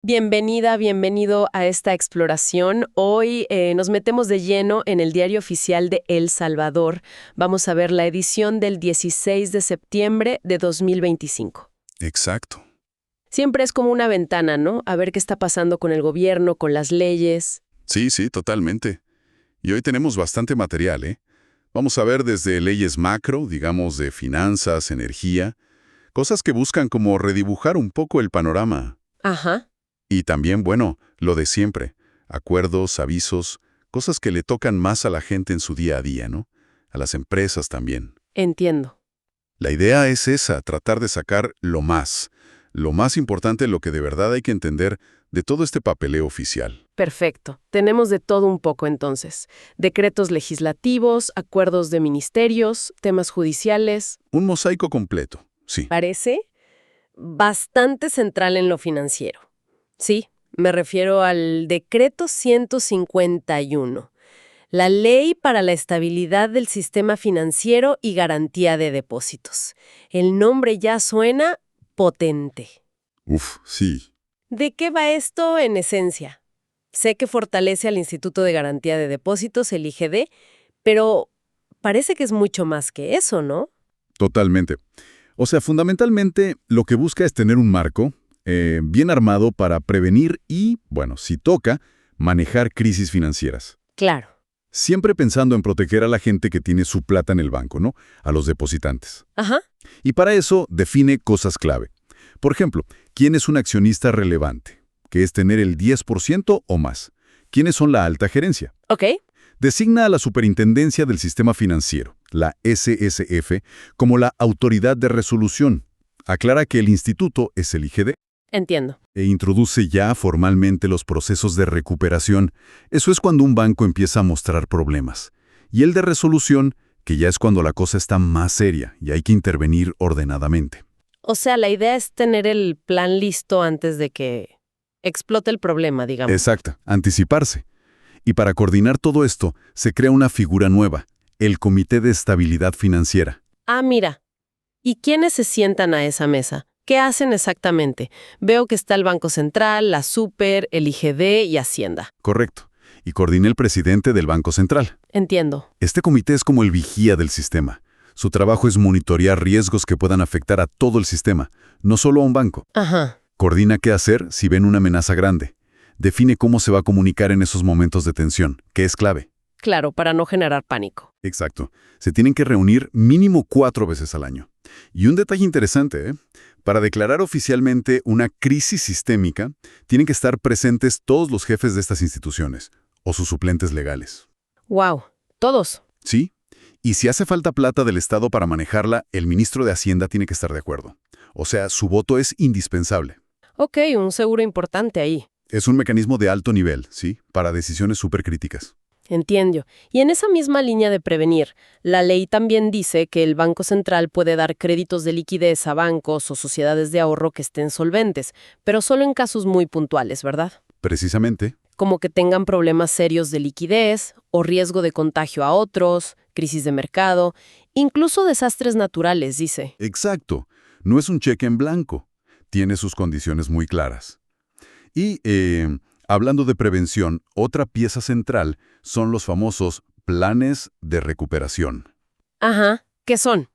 Bienvenida, bienvenido a esta exploración. Hoy nos metemos de lleno en el Diario Oficial de El Salvador. Vamos a ver la edición del 16 de septiembre de 2025. Exacto. Siempre es como una ventana, ¿no? A ver qué está pasando con el gobierno, con las leyes. Sí, totalmente. Y hoy tenemos bastante material, ¿eh? Vamos a ver desde leyes macro, digamos de finanzas, energía, cosas que buscan como redibujar un poco el panorama. Ajá, Y también, bueno, lo de siempre, acuerdos, avisos, cosas que le tocan más a la gente en su día a día, ¿no? A las empresas también. entiendo. La idea es esa, tratar de sacar lo más importante, lo que de verdad hay que entender de todo este papeleo oficial. Perfecto. Tenemos de todo un poco entonces. Decretos legislativos, acuerdos de ministerios, temas judiciales. Un mosaico completo, sí. Parece bastante central en lo financiero. Sí, me refiero al Decreto 151, la Ley para la Estabilidad del Sistema Financiero y Garantía de Depósitos. El nombre ya suena potente. Uf, sí. ¿De qué va esto en esencia? Sé que fortalece al Instituto de Garantía de Depósitos, el IGD, pero parece que es mucho más que eso, ¿no? Totalmente. O sea, fundamentalmente lo que busca es tener un marco bien armado para prevenir y, bueno, si toca, manejar crisis financieras. Claro. Siempre pensando en proteger a la gente que tiene su plata en el banco, ¿no? A los depositantes. Ajá. Y para eso define cosas clave. Por ejemplo, ¿quién es un accionista relevante? Que es tener el 10% o más. ¿Quiénes son la alta gerencia? Ok. Designa a la Superintendencia del Sistema Financiero, la SSF, como la autoridad de resolución. Aclara que el instituto es el IGD Entiendo. e introduce ya formalmente los procesos de recuperación. Eso es cuando un banco empieza a mostrar problemas. Y el de resolución, que ya es cuando la cosa está más seria y hay que intervenir ordenadamente. O sea, la idea es tener el plan listo antes de que explote el problema, digamos. Exacto, anticiparse. Y para coordinar todo esto, se crea una figura nueva, el Comité de Estabilidad Financiera. Ah, mira. ¿Y quiénes se sientan a esa mesa? ¿Qué hacen exactamente? Veo que está el Banco Central, la Super, el IGD y Hacienda. Correcto. Y coordina el presidente del Banco Central. Entiendo. Este comité es como el vigía del sistema. Su trabajo es monitorear riesgos que puedan afectar a todo el sistema, no solo a un banco. Ajá. Coordina qué hacer si ven una amenaza grande. Define cómo se va a comunicar en esos momentos de tensión, que es clave. Claro, para no generar pánico. Exacto. Se tienen que reunir mínimo 4 veces al año. Y un detalle interesante, ¿eh? Para declarar oficialmente una crisis sistémica, tienen que estar presentes todos los jefes de estas instituciones, o sus suplentes legales. Wow. Todos. ¿Sí? Y si hace falta plata del Estado para manejarla, el ministro de Hacienda tiene que estar de acuerdo. O sea, su voto es indispensable. Ok, un seguro importante ahí. Es un mecanismo de alto nivel, ¿sí? Para decisiones súper críticas. Entiendo. Y en esa misma línea de prevenir, la ley también dice que el Banco Central puede dar créditos de liquidez a bancos o sociedades de ahorro que estén solventes, pero solo en casos muy puntuales, ¿verdad? Precisamente. Como que tengan problemas serios de liquidez o riesgo de contagio a otros, crisis de mercado, incluso desastres naturales, dice. Exacto. No es un cheque en blanco. Tiene sus condiciones muy claras. Y, hablando de prevención, otra pieza central son los famosos planes de recuperación. Ajá, ¿qué son?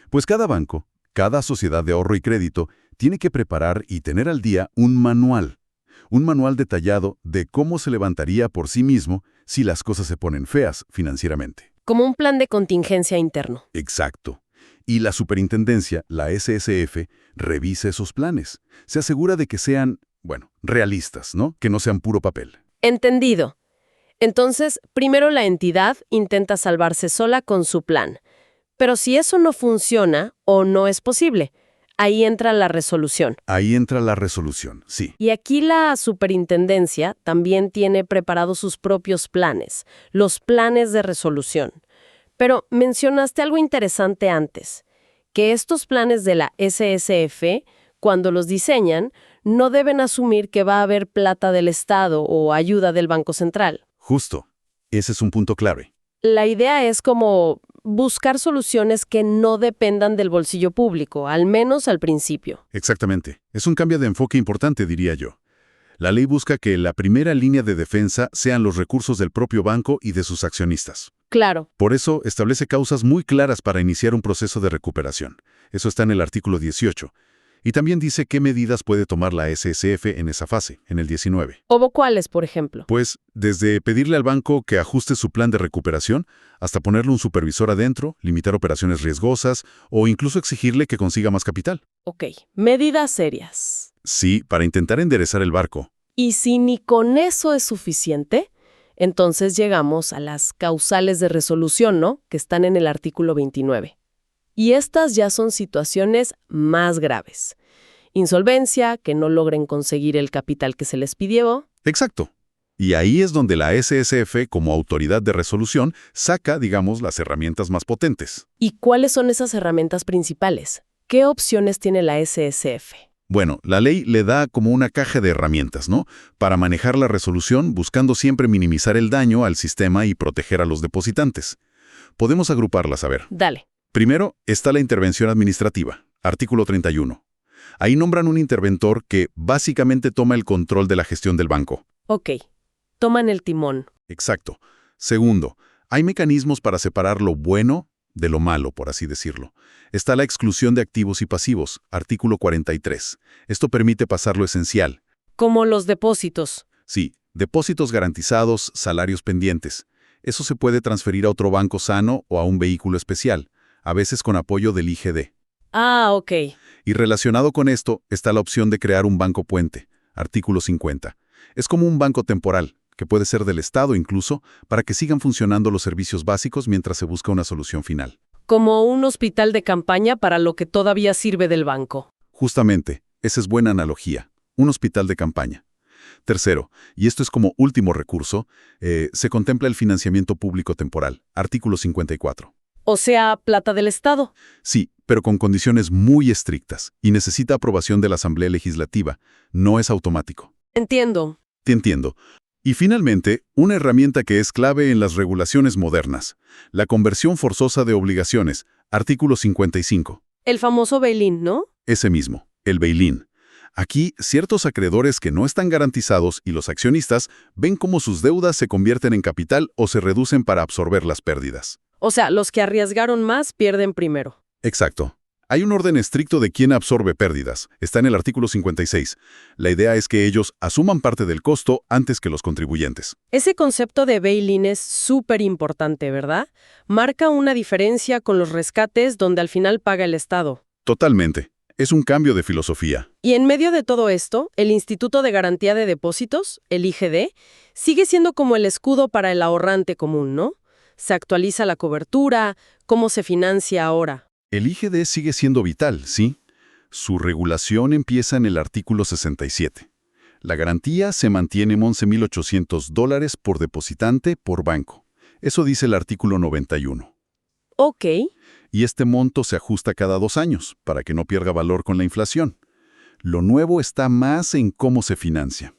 Pues cada banco, cada sociedad de ahorro y crédito, tiene que preparar y tener al día un manual detallado de cómo se levantaría por sí mismo si las cosas se ponen feas financieramente. Como un plan de contingencia interno. Exacto. Y la superintendencia, la SSF, revisa esos planes. Se asegura de que sean, bueno, realistas, ¿no? Que no sean puro papel. Entendido. Entonces, primero la entidad intenta salvarse sola con su plan. Pero si eso no funciona o no es posible, ahí entra la resolución. Ahí entra la resolución, sí. Y aquí la superintendencia también tiene preparados sus propios planes, los planes de resolución. Pero mencionaste algo interesante antes, que estos planes de la SSF, cuando los diseñan, no deben asumir que va a haber plata del Estado o ayuda del Banco Central. Justo. Ese es un punto clave. La idea es como buscar soluciones que no dependan del bolsillo público, al menos al principio. Exactamente. Es un cambio de enfoque importante, diría yo. La ley busca que la primera línea de defensa sean los recursos del propio banco y de sus accionistas. Claro. Por eso, establece causas muy claras para iniciar un proceso de recuperación. Eso está en el artículo 18. Y también dice qué medidas puede tomar la SSF en esa fase, en el 19. ¿O cuáles, por ejemplo? Pues, desde pedirle al banco que ajuste su plan de recuperación, hasta ponerle un supervisor adentro, limitar operaciones riesgosas, o incluso exigirle que consiga más capital. Ok, medidas serias. Sí, para intentar enderezar el barco. Y si ni con eso es suficiente, entonces llegamos a las causales de resolución, ¿no? Que están en el artículo 29. Y estas ya son situaciones más graves. Insolvencia, que no logren conseguir el capital que se les pidió. Exacto. Y ahí es donde la SSF, como autoridad de resolución, saca, digamos, las herramientas más potentes. ¿Y cuáles son esas herramientas principales? ¿Qué opciones tiene la SSF? Bueno, la ley le da como una caja de herramientas, ¿no? Para manejar la resolución, buscando siempre minimizar el daño al sistema y proteger a los depositantes. Podemos agruparlas, a ver. Dale. Primero está la intervención administrativa, artículo 31. Ahí nombran un interventor que básicamente toma el control de la gestión del banco. Ok. Toman el timón. Exacto. Segundo, hay mecanismos para separar lo bueno de lo malo, por así decirlo. Está la exclusión de activos y pasivos, artículo 43. Esto permite pasar lo esencial. Como los depósitos. Sí, depósitos garantizados, salarios pendientes. Eso se puede transferir a otro banco sano o a un vehículo especial, a veces con apoyo del IGD. Ah, ok. Y relacionado con esto está la opción de crear un banco puente, artículo 50. Es como un banco temporal, que puede ser del Estado incluso, para que sigan funcionando los servicios básicos mientras se busca una solución final. Como un hospital de campaña para lo que todavía sirve del banco. Justamente, esa es buena analogía, un hospital de campaña. Tercero, y esto es como último recurso, se contempla el financiamiento público temporal, artículo 54. O sea, plata del Estado. Sí, pero con condiciones muy estrictas y necesita aprobación de la Asamblea Legislativa. No es automático. Entiendo. Te entiendo. Y finalmente, una herramienta que es clave en las regulaciones modernas, la conversión forzosa de obligaciones, artículo 55. El famoso bail-in, ¿no? Ese mismo, el bail-in. Aquí, ciertos acreedores que no están garantizados y los accionistas ven cómo sus deudas se convierten en capital o se reducen para absorber las pérdidas. O sea, los que arriesgaron más pierden primero. Exacto. Hay un orden estricto de quién absorbe pérdidas. Está en el artículo 56. La idea es que ellos asuman parte del costo antes que los contribuyentes. Ese concepto de bail-in es súper importante, ¿verdad? Marca una diferencia con los rescates donde al final paga el Estado. Totalmente. Es un cambio de filosofía. Y en medio de todo esto, el Instituto de Garantía de Depósitos, el IGD, sigue siendo como el escudo para el ahorrante común, ¿no? Se actualiza la cobertura, cómo se financia ahora. El IGD sigue siendo vital, ¿sí? Su regulación empieza en el artículo 67. La garantía se mantiene en $11,800 por depositante por banco. Eso dice el artículo 91. Ok. Y este monto se ajusta cada 2 años, para que no pierda valor con la inflación. Lo nuevo está más en cómo se financia.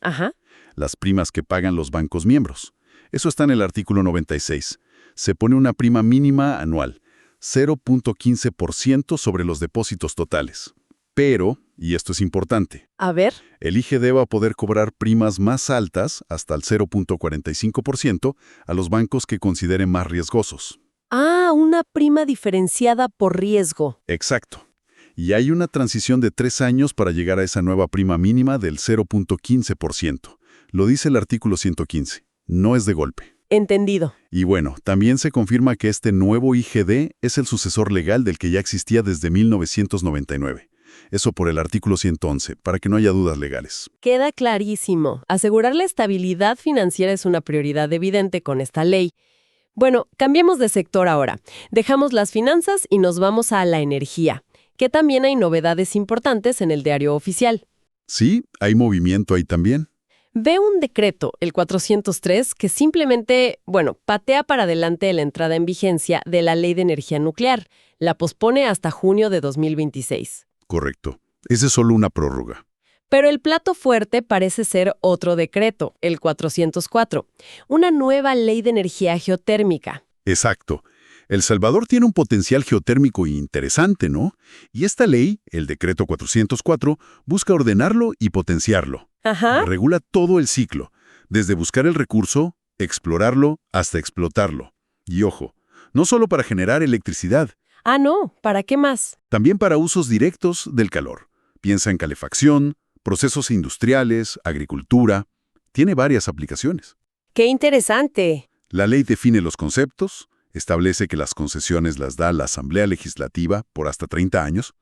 Ajá. Las primas que pagan los bancos miembros. Eso está en el artículo 96. Se pone una prima mínima anual, 0.15% sobre los depósitos totales. Pero, y esto es importante, A ver. el IGD va a poder cobrar primas más altas, hasta el 0.45%, a los bancos que consideren más riesgosos. Ah, una prima diferenciada por riesgo. Exacto. Y hay una transición de 3 años para llegar a esa nueva prima mínima del 0.15%. Lo dice el artículo 115. No es de golpe. Entendido. Y bueno, también se confirma que este nuevo IGD es el sucesor legal del que ya existía desde 1999. Eso por el artículo 111, para que no haya dudas legales. Queda clarísimo. Asegurar la estabilidad financiera es una prioridad evidente con esta ley. Bueno, cambiemos de sector ahora. Dejamos las finanzas y nos vamos a la energía, que también hay novedades importantes en el diario oficial. Sí, hay movimiento ahí también. Ve un decreto, el 403, que simplemente, patea para adelante la entrada en vigencia de la Ley de Energía Nuclear. La pospone hasta junio de 2026. Correcto. Esa es solo una prórroga. Pero el plato fuerte parece ser otro decreto, el 404, una nueva ley de energía geotérmica. Exacto. El Salvador tiene un potencial geotérmico interesante, ¿no? Y esta ley, el Decreto 404, busca ordenarlo y potenciarlo. Ajá. Regula todo el ciclo, desde buscar el recurso, explorarlo, hasta explotarlo. Y ojo, no solo para generar electricidad, Ah, no, ¿para qué más? también para usos directos del calor. Piensa en calefacción, procesos industriales, agricultura. Tiene varias aplicaciones. ¡Qué interesante! La ley define los conceptos, establece que las concesiones las da la Asamblea Legislativa por hasta 30 años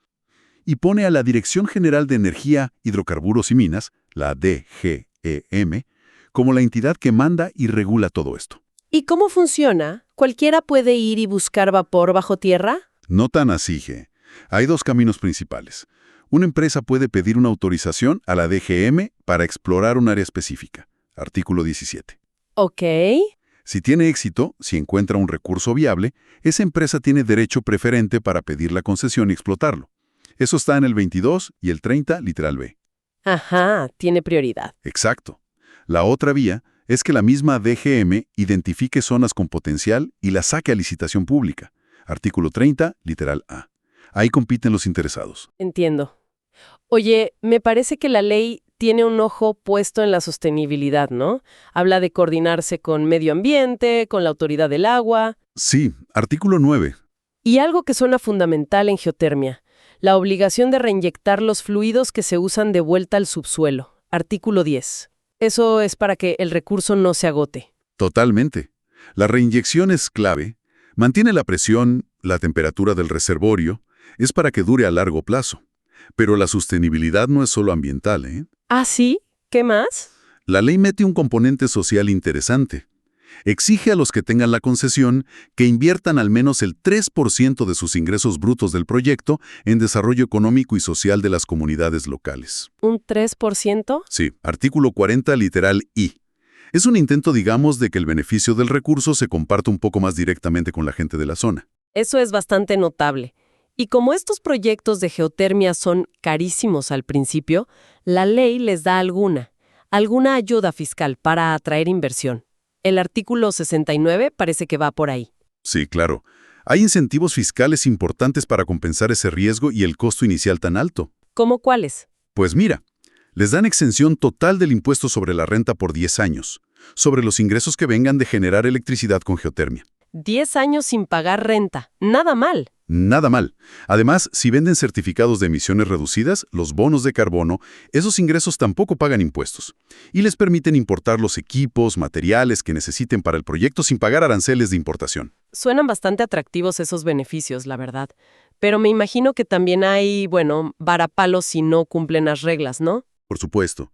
y pone a la Dirección General de Energía, Hidrocarburos y Minas, la DGEM, como la entidad que manda y regula todo esto. ¿Y cómo funciona? ¿Cualquiera puede ir y buscar vapor bajo tierra? No tan así, G. Hay dos caminos principales. Una empresa puede pedir una autorización a la DGM para explorar un área específica. Artículo 17. Ok. Si tiene éxito, si encuentra un recurso viable, esa empresa tiene derecho preferente para pedir la concesión y explotarlo. Eso está en el 22 y el 30, literal B. Ajá, tiene prioridad. Exacto. La otra vía es que la misma DGM identifique zonas con potencial y las saque a licitación pública. Artículo 30, literal A. Ahí compiten los interesados. Entiendo. Oye, me parece que la ley tiene un ojo puesto en la sostenibilidad, ¿no? Habla de coordinarse con medio ambiente, con la autoridad del agua. Sí, artículo 9. Y algo que suena fundamental en geotermia, la obligación de reinyectar los fluidos que se usan de vuelta al subsuelo. Artículo 10. Eso es para que el recurso no se agote. Totalmente. La reinyección es clave. Mantiene la presión, la temperatura del reservorio. Es para que dure a largo plazo. Pero la sostenibilidad no es solo ambiental, ¿eh? ¿Ah, sí? ¿Qué más? La ley mete un componente social interesante. Exige a los que tengan la concesión que inviertan al menos el 3% de sus ingresos brutos del proyecto en desarrollo económico y social de las comunidades locales. ¿Un 3%? Sí, artículo 40, literal I. Es un intento, digamos, de que el beneficio del recurso se comparta un poco más directamente con la gente de la zona. Eso es bastante notable. Y como estos proyectos de geotermia son carísimos al principio, la ley les da alguna ayuda fiscal para atraer inversión. El artículo 69 parece que va por ahí. Sí, claro. Hay incentivos fiscales importantes para compensar ese riesgo y el costo inicial tan alto. ¿Cómo cuáles? Pues mira, les dan exención total del impuesto sobre la renta por 10 años, sobre los ingresos que vengan de generar electricidad con geotermia. 10 años sin pagar renta. Nada mal. Nada mal. Además, si venden certificados de emisiones reducidas, los bonos de carbono, esos ingresos tampoco pagan impuestos. Y les permiten importar los equipos, materiales que necesiten para el proyecto sin pagar aranceles de importación. Suenan bastante atractivos esos beneficios, la verdad. Pero me imagino que también hay, varapalos si no cumplen las reglas, ¿no? Por supuesto.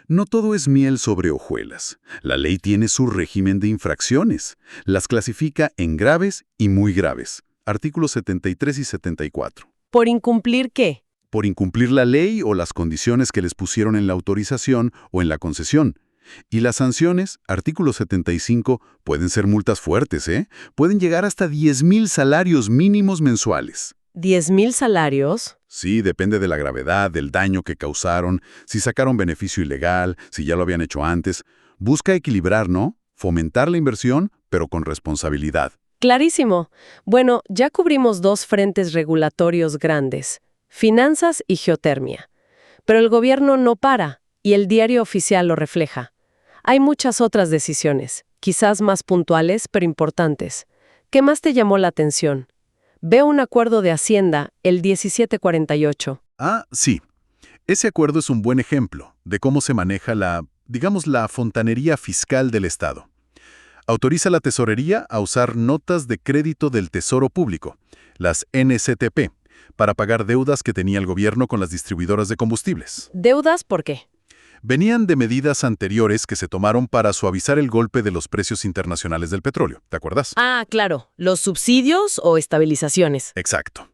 No todo es miel sobre hojuelas. La ley tiene su régimen de infracciones. Las clasifica en graves y muy graves. Artículos 73 y 74. ¿Por incumplir qué? Por incumplir la ley o las condiciones que les pusieron en la autorización o en la concesión. Y las sanciones, artículo 75, pueden ser multas fuertes, ¿eh? Pueden llegar hasta 10,000 salarios mínimos mensuales. ¿10,000 salarios? Sí, depende de la gravedad, del daño que causaron, si sacaron beneficio ilegal, si ya lo habían hecho antes. Busca equilibrar, ¿no? Fomentar la inversión, pero con responsabilidad. Clarísimo. Bueno, ya cubrimos dos frentes regulatorios grandes, finanzas y geotermia. Pero el gobierno no para, y el diario oficial lo refleja. Hay muchas otras decisiones, quizás más puntuales, pero importantes. ¿Qué más te llamó la atención? Veo un acuerdo de Hacienda, el 1748. Ah, sí. Ese acuerdo es un buen ejemplo de cómo se maneja la fontanería fiscal del Estado. Autoriza a la Tesorería a usar notas de crédito del Tesoro Público, las NCTP, para pagar deudas que tenía el gobierno con las distribuidoras de combustibles. ¿Deudas por qué? Venían de medidas anteriores que se tomaron para suavizar el golpe de los precios internacionales del petróleo, ¿te acuerdas? Ah, claro, los subsidios o estabilizaciones. Exacto.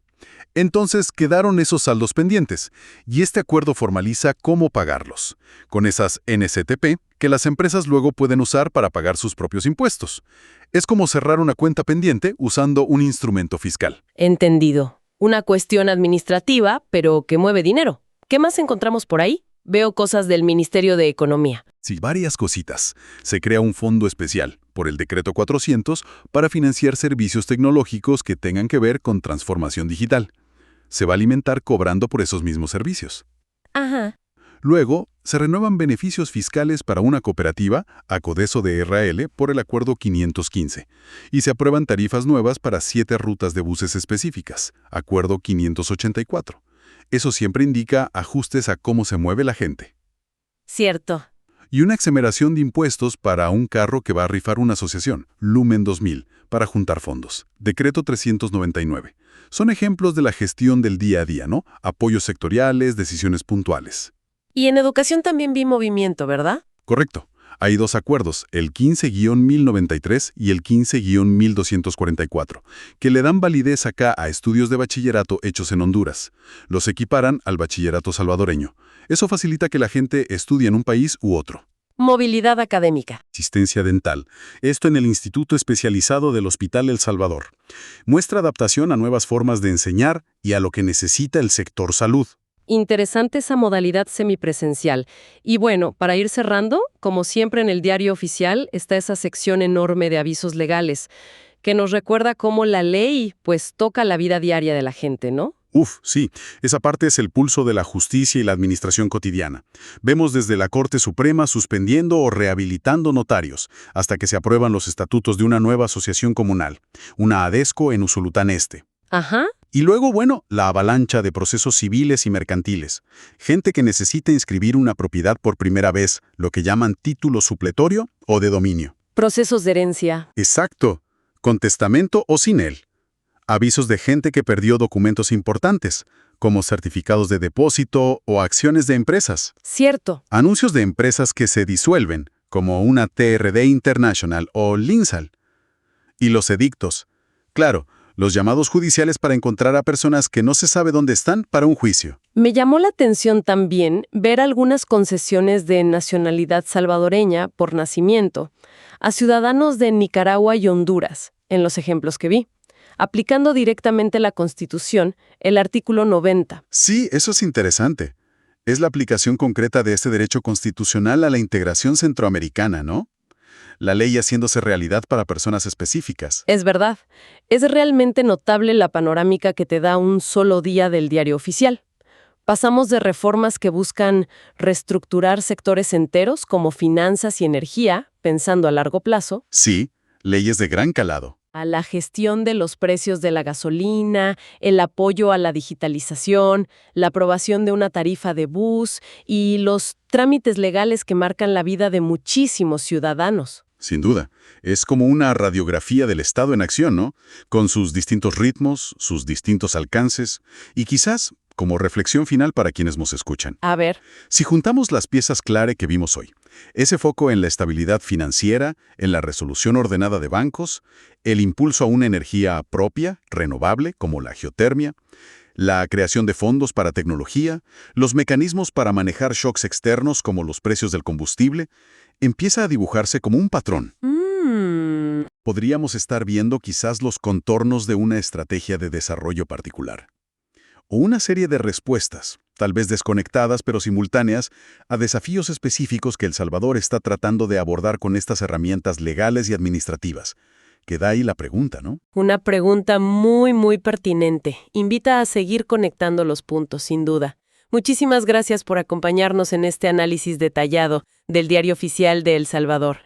Entonces quedaron esos saldos pendientes, y este acuerdo formaliza cómo pagarlos, con esas NCTP que las empresas luego pueden usar para pagar sus propios impuestos. Es como cerrar una cuenta pendiente usando un instrumento fiscal. Entendido. Una cuestión administrativa, pero que mueve dinero. ¿Qué más encontramos por ahí? Veo cosas del Ministerio de Economía. Sí, varias cositas. Se crea un fondo especial por el Decreto 400 para financiar servicios tecnológicos que tengan que ver con transformación digital. Se va a alimentar cobrando por esos mismos servicios. Ajá. Luego, se renuevan beneficios fiscales para una cooperativa, Acodeso de RL, por el Acuerdo 515, y se aprueban tarifas nuevas para 7 rutas de buses específicas, Acuerdo 584. Eso siempre indica ajustes a cómo se mueve la gente. Cierto. Y una exoneración de impuestos para un carro que va a rifar una asociación, Lumen 2000, para juntar fondos. Decreto 399. Son ejemplos de la gestión del día a día, ¿no? Apoyos sectoriales, decisiones puntuales. Y en educación también vi movimiento, ¿verdad? Correcto. Hay 2 acuerdos, el 15-1093 y el 15-1244, que le dan validez acá a estudios de bachillerato hechos en Honduras. Los equiparan al bachillerato salvadoreño. Eso facilita que la gente estudie en un país u otro. Movilidad académica. Asistencia dental. Esto en el Instituto Especializado del Hospital El Salvador. Muestra adaptación a nuevas formas de enseñar y a lo que necesita el sector salud. Interesante esa modalidad semipresencial. Y bueno, para ir cerrando, como siempre en el diario oficial está esa sección enorme de avisos legales, que nos recuerda cómo la ley pues toca la vida diaria de la gente, ¿no? Sí, esa parte es el pulso de la justicia y la administración cotidiana. Vemos desde la Corte Suprema suspendiendo o rehabilitando notarios, hasta que se aprueban los estatutos de una nueva asociación comunal, una ADESCO en Usulután Este. Ajá. Y luego, bueno, la avalancha de procesos civiles y mercantiles. Gente que necesita inscribir una propiedad por primera vez, lo que llaman título supletorio o de dominio. Procesos de herencia. Exacto, con testamento o sin él. Avisos de gente que perdió documentos importantes, como certificados de depósito o acciones de empresas. Cierto. Anuncios de empresas que se disuelven, como una TRD International o Linsal. Y los edictos. Claro, los llamados judiciales para encontrar a personas que no se sabe dónde están para un juicio. Me llamó la atención también ver algunas concesiones de nacionalidad salvadoreña por nacimiento a ciudadanos de Nicaragua y Honduras, en los ejemplos que vi, aplicando directamente la Constitución, el artículo 90. Sí, eso es interesante. Es la aplicación concreta de este derecho constitucional a la integración centroamericana, ¿no? La ley haciéndose realidad para personas específicas. Es verdad, es realmente notable la panorámica que te da un solo día del diario oficial. Pasamos de reformas que buscan reestructurar sectores enteros como finanzas y energía, pensando a largo plazo, Sí, leyes de gran calado. a la gestión de los precios de la gasolina, el apoyo a la digitalización, la aprobación de una tarifa de bus y los trámites legales que marcan la vida de muchísimos ciudadanos. Sin duda, es como una radiografía del Estado en acción, ¿no? Con sus distintos ritmos, sus distintos alcances y quizás como reflexión final para quienes nos escuchan. A ver, Si juntamos las piezas clave que vimos hoy, ese foco en la estabilidad financiera, en la resolución ordenada de bancos, el impulso a una energía propia, renovable, como la geotermia, la creación de fondos para tecnología, los mecanismos para manejar shocks externos como los precios del combustible, empieza a dibujarse como un patrón. Podríamos estar viendo quizás los contornos de una estrategia de desarrollo particular. O una serie de respuestas, tal vez desconectadas pero simultáneas, a desafíos específicos que El Salvador está tratando de abordar con estas herramientas legales y administrativas. Queda ahí la pregunta, ¿no? una pregunta muy, muy pertinente. Invita a seguir conectando los puntos, sin duda. Muchísimas gracias por acompañarnos en este análisis detallado del Diario Oficial de El Salvador.